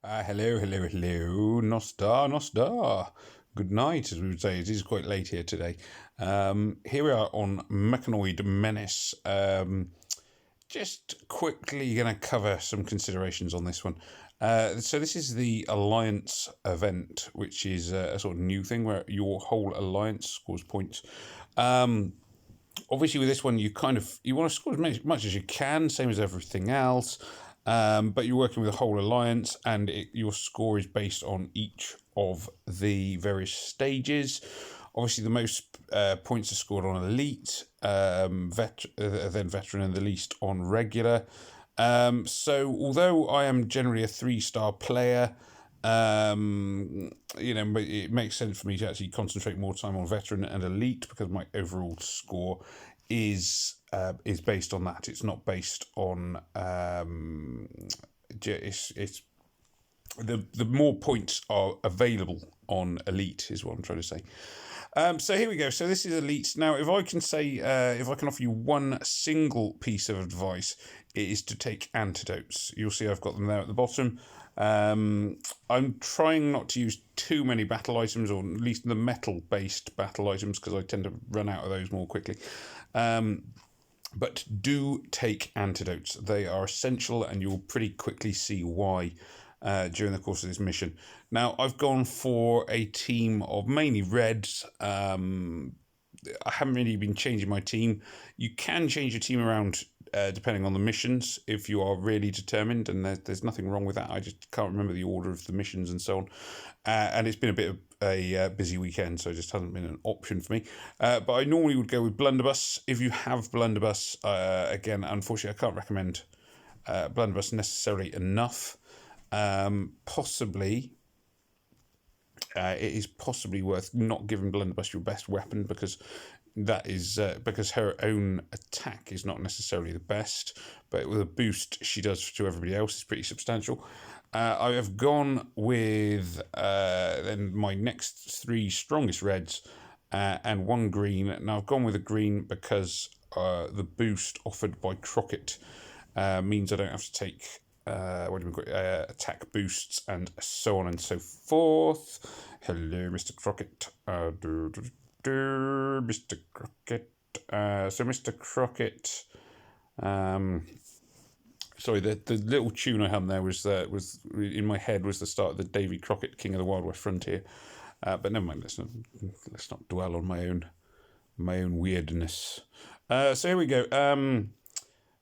Hello. Nostar. Good night, as we would say. It is quite late here today. Here we are on Mechanoid Menace. Just quickly going to cover some considerations on this one. So this is the Alliance event, which is a sort of new thing where your whole alliance scores points. Obviously, with this one, you want to score as much as you can, same as everything else. But you're working with a whole alliance, and your score is based on each of the various stages. Obviously, the most points are scored on elite, then veteran, and the least on regular. So, although I am generally a 3-star player, it makes sense for me to actually concentrate more time on veteran and elite because my overall score is based on that. It's not based on it's the more points are available on elite is what I'm trying to say. So here we go. So this is elite. Now, if I can offer you one single piece of advice, it is to take antidotes. You'll see I've got them there at the bottom. I'm trying not to use too many battle items, or at least the metal-based battle items, because I tend to run out of those more quickly. But do take antidotes. They are essential, and you'll pretty quickly see why during the course of this mission. Now, I've gone for a team of mainly reds. I haven't really been changing my team. You can change your team around depending on the missions if you are really determined, and there's nothing wrong with that. I just can't remember the order of the missions and so on. And it's been a bit of a busy weekend, so it just hasn't been an option for me. But I normally would go with blunderbuss. If you have blunderbuss, again, unfortunately, I can't recommend blunderbuss necessarily enough. Possibly, it is possibly worth not giving blunderbuss your best weapon, because that is because her own attack is not necessarily the best, but with a boost she does to everybody else is pretty substantial. I have gone with then my next 3 strongest reds and 1 green. Now I've gone with a green because the boost offered by Crockett means I don't have to take attack boosts and so on and so forth. Hello, Mr. Crockett. Mr. Crockett. So Mr. Crockett. Sorry, the little tune I hummed there was in my head was the start of the Davy Crockett King of the Wild West Frontier. But never mind. Let's not dwell on my own weirdness. So here we go.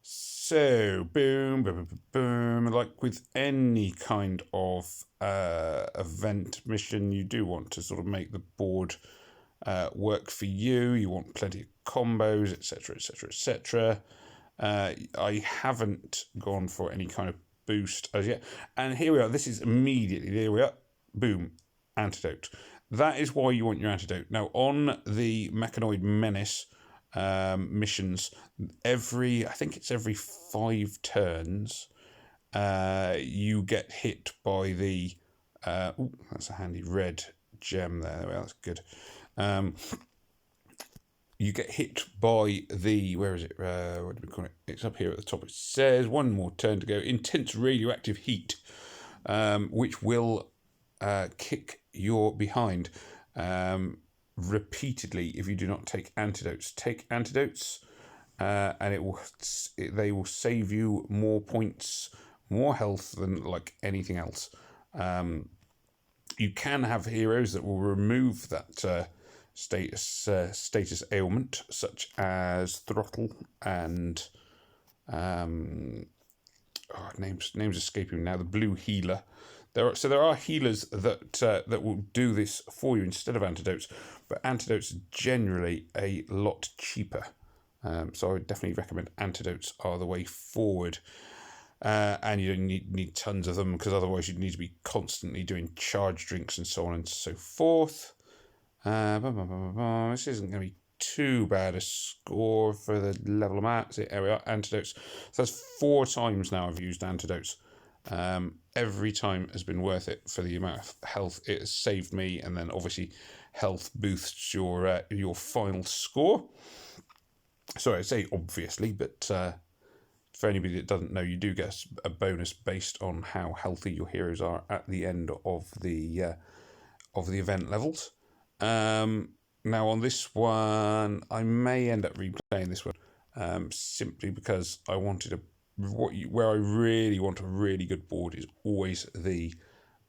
So, boom. Like with any kind of event mission, you do want to sort of make the board work for you. You want plenty of combos, etc. I haven't gone for any kind of boost as yet. And here we are. This is immediately, there we are. Boom. Antidote. That is why you want your antidote. Now, on the Mechanoid Menace missions, I think it's every 5 turns, you get hit by the that's a handy red gem there. Well, that's good. You get hit by the, where is it? What do we call it? It's up here at the top. It says 1 more turn to go. Intense radioactive heat, which will kick your behind repeatedly if you do not take antidotes. Take antidotes, and they will save you more points, more health than like anything else. You can have heroes that will remove that status ailment, such as Throttle and names escaping me now. The blue healer. There are healers that will do this for you instead of antidotes, but antidotes are generally a lot cheaper. So I would definitely recommend antidotes are the way forward. And you don't need tons of them, because otherwise you'd need to be constantly doing charge drinks and so on and so forth. This isn't going to be too bad a score for the level I'm at. There we are, antidotes. So that's 4 times now I've used antidotes. Every time has been worth it for the amount of health it has saved me, and then obviously health boosts your final score. Sorry, I say obviously, but for anybody that doesn't know, you do get a bonus based on how healthy your heroes are at the end of the event levels. Now on this one, I may end up replaying this one simply because I wanted where I really want a really good board is always the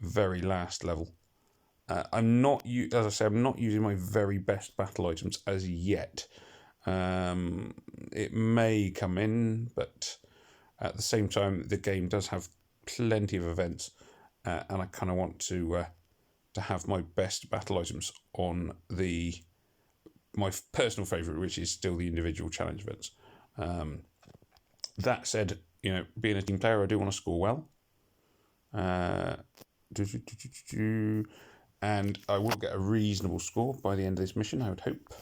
very last level. I'm not, as I say, I'm not using my very best battle items as yet. It may come in, but at the same time, the game does have plenty of events, and I kind of want to have my best battle items on my personal favourite, which is still the individual challenge events. That said, being a team player, I do want to score well. And I will get a reasonable score by the end of this mission, I would hope.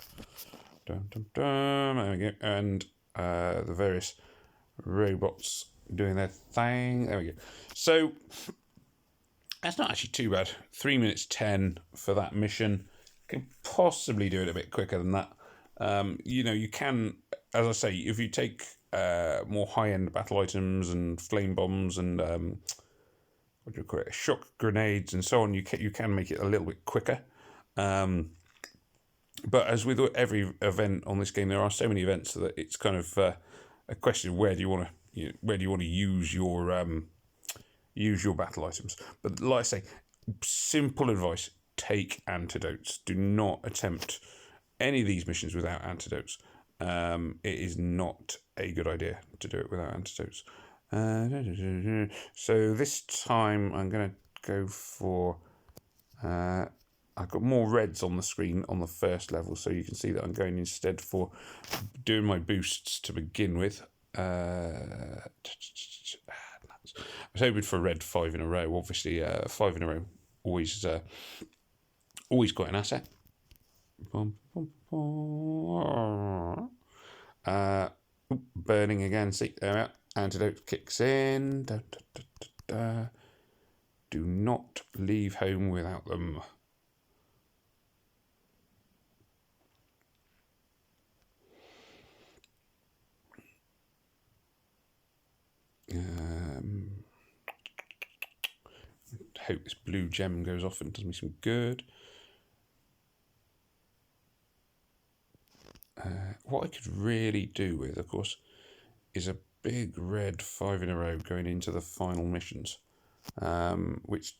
There we go. And the various robots doing their thing. There we go. So that's not actually too bad. 3 minutes 10 for that mission. Can possibly do it a bit quicker than that. You can, as I say, if you take more high-end battle items and flame bombs and what do you call it, shock grenades and so on, you can make it a little bit quicker. But as with every event on this game, there are so many events that it's kind of a question of where do you want to use your battle items. But like I say, simple advice: take antidotes. Do not attempt any of these missions without antidotes. It is not a good idea to do it without antidotes. So this time I'm going to go for... I've got more reds on the screen on the first level, so you can see that I'm going instead for doing my boosts to begin with. I was hoping for a red 5 in a row. Obviously, 5 in a row always quite an asset. Burning again. See, there we are. Antidote kicks in. Do not leave home without them. Hope this blue gem goes off and does me some good. What I could really do with, of course, is a big red 5 in a row going into the final missions, which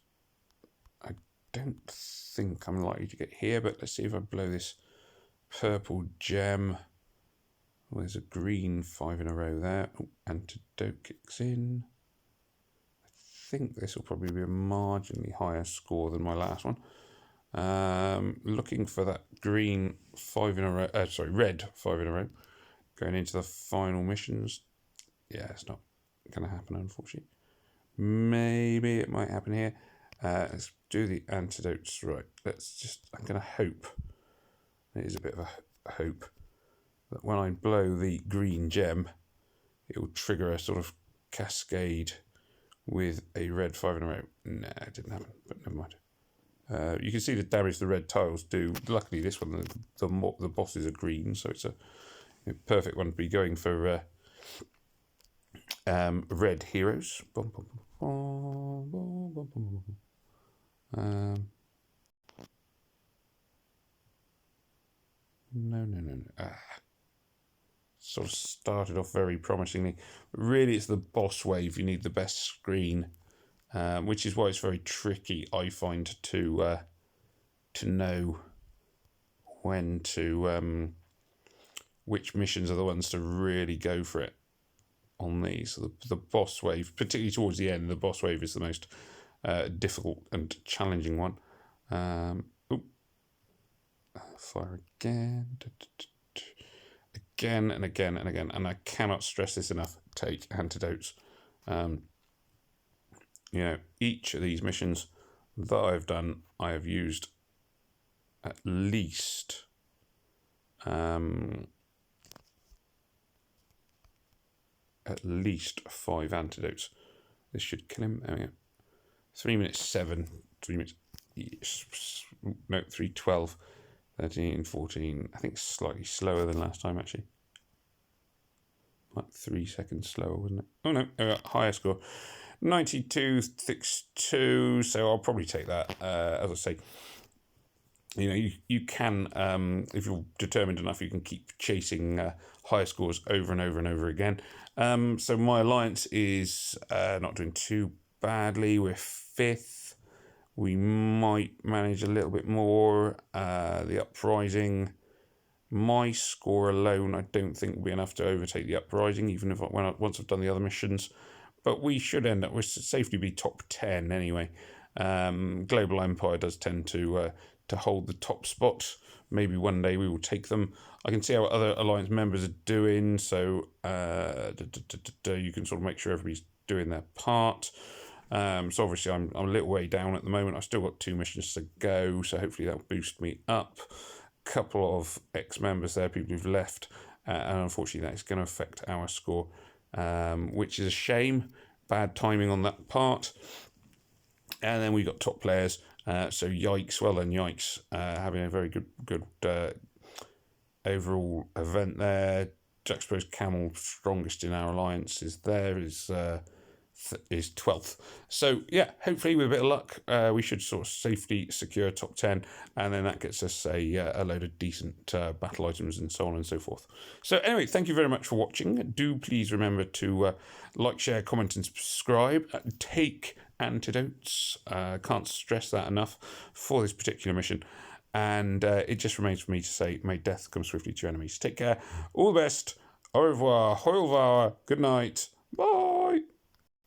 I don't think I'm likely to get here, but let's see if I blow this purple gem. Well, there's a green 5 in a row there. Oh, antidote kicks in. I think this will probably be a marginally higher score than my last one. Looking for that green 5 in a row, red 5 in a row going into the final missions. Yeah, it's not going to happen, unfortunately. Maybe it might happen here. Let's do the antidotes. Right, I'm going to hope, it is a bit of a hope, that when I blow the green gem, it will trigger a sort of cascade with a red 5 in a row. Nah, it didn't happen, but never mind. You can see the damage the red tiles do. Luckily, this one, the bosses are green, so it's a perfect one to be going for red heroes. No. Sort of started off very promisingly. But really, it's the boss wave. You need the best screen, which is why it's very tricky, I find, to know when to which missions are the ones to really go for it on these. So the boss wave, particularly towards the end, the boss wave is the most difficult and challenging one. Fire again. Again and again and again. And I cannot stress this enough. Take antidotes. Each of these missions that I've done, I have used at least 5 antidotes. This should kill him. There we go. 3 minutes 7. 3 minutes. No, 3:12. 13, 14. I think slightly slower than last time, actually. like 3 seconds slower, wasn't it? Oh no, higher score. 92.62, so I'll probably take that. As I say, you can, if you're determined enough, you can keep chasing higher scores over and over and over again. So my alliance is not doing too badly. We're 5th. We might manage a little bit more. The uprising, my score alone, I don't think will be enough to overtake the uprising, even if once I've done the other missions. But we should end up with safely be top 10 anyway. Global Empire does tend to hold the top spot. Maybe one day we will take them. I can see how other alliance members are doing, so you can sort of make sure everybody's doing their part. So obviously I'm a little way down at the moment. I've still got 2 missions to go, so hopefully that'll boost me up. Couple of ex-members there, people who've left, and unfortunately that's going to affect our score, which is a shame. Bad timing on that part. And then we got top players. So yikes, well done yikes, having a very good overall event there. Juxtaposed Camel, strongest in our alliance, is 12th. So yeah, hopefully with a bit of luck, we should sort of safely secure top 10, and then that gets us a load of decent battle items and so on and so forth. So anyway, thank you very much for watching. Do please remember to like, share, comment and subscribe. Take antidotes. Can't stress that enough for this particular mission. And it just remains for me to say, may death come swiftly to your enemies. Take care. All the best. Au revoir. Good night. Bye.